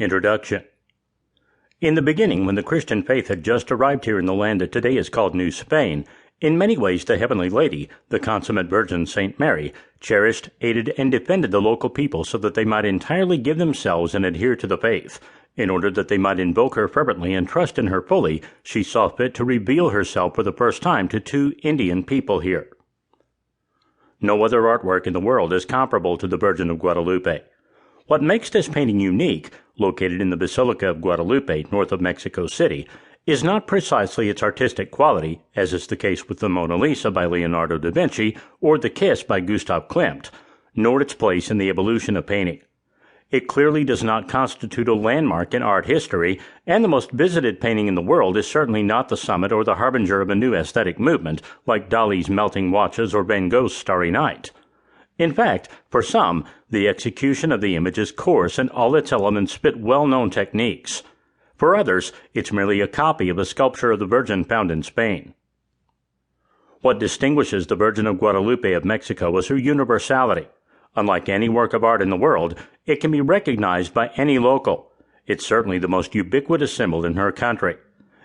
Introduction. In the beginning, when the Christian faith had just arrived here in the land that today is called New Spain, in many ways the Heavenly Lady, the consummate Virgin Saint Mary, cherished, aided, and defended the local people so that they might entirely give themselves and adhere to the faith. In order that they might invoke her fervently and trust in her fully, she saw fit to reveal herself for the first time to two Indian people here. No other artwork in the world is comparable to the Virgin of Guadalupe. What makes this painting unique, located in the Basilica of Guadalupe, north of Mexico City, is not precisely its artistic quality, as is the case with the Mona Lisa by Leonardo da Vinci or the Kiss by Gustav Klimt, nor its place in the evolution of painting. It clearly does not constitute a landmark in art history, and the most visited painting in the world is certainly not the summit or the harbinger of a new aesthetic movement, like Dali's Melting Watches or Van Gogh's Starry Night. In fact, for some, the execution of the image is coarse and all its elements fit well-known techniques. For others, it's merely a copy of a sculpture of the Virgin found in Spain. What distinguishes the Virgin of Guadalupe of Mexico is her universality. Unlike any work of art in the world, it can be recognized by any local. It's certainly the most ubiquitous symbol in her country.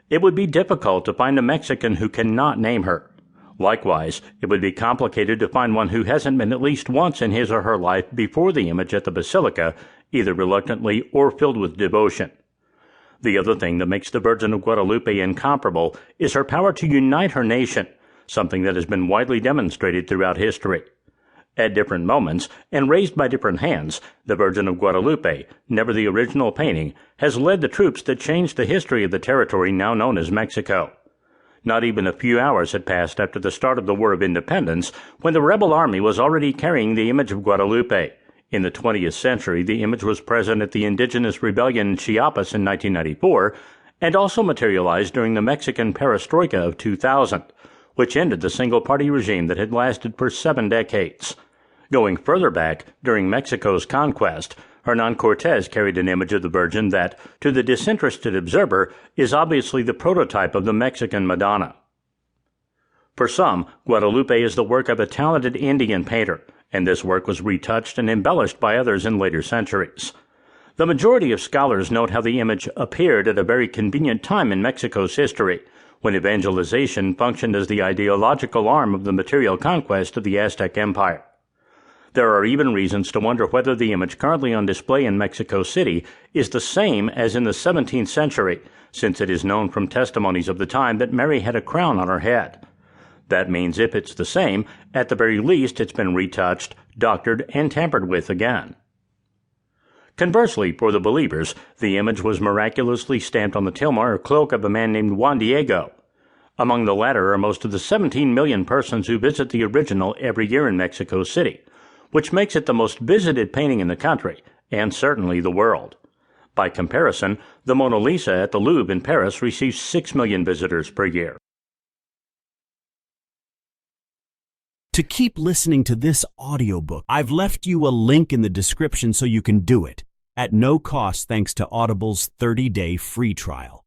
It would be difficult to find a Mexican who cannot name her. Likewise, it would be complicated to find one who hasn't been at least once in his or her life before the image at the Basilica, either reluctantly or filled with devotion. The other thing that makes the Virgin of Guadalupe incomparable is her power to unite her nation, something that has been widely demonstrated throughout history. At different moments, and raised by different hands, the Virgin of Guadalupe, never the original painting, has led the troops that changed the history of the territory now known as Mexico. Not even a few hours had passed after the start of the War of Independence when the rebel army was already carrying the image of Guadalupe. In the 20th century, the image was present at the indigenous rebellion in Chiapas in 1994 and also materialized during the Mexican perestroika of 2000, which ended the single-party regime that had lasted for 7 decades. Going further back, during Mexico's conquest, Hernán Cortés carried an image of the Virgin that, to the disinterested observer, is obviously the prototype of the Mexican Madonna. For some, Guadalupe is the work of a talented Indian painter, and this work was retouched and embellished by others in later centuries. The majority of scholars note how the image appeared at a very convenient time in Mexico's history, when evangelization functioned as the ideological arm of the material conquest of the Aztec Empire. There are even reasons to wonder whether the image currently on display in Mexico City is the same as in the 17th century, since it is known from testimonies of the time that Mary had a crown on her head. That means if it's the same, at the very least it's been retouched, doctored, and tampered with again. Conversely, for the believers, the image was miraculously stamped on the tilma or cloak of a man named Juan Diego. Among the latter are most of the 17 million persons who visit the original every year in Mexico City, which makes it the most visited painting in the country, and certainly the world. By comparison, the Mona Lisa at the Louvre in Paris receives 6 million visitors per year. To keep listening to this audiobook, I've left you a link in the description so you can do it, at no cost thanks to Audible's 30-day free trial.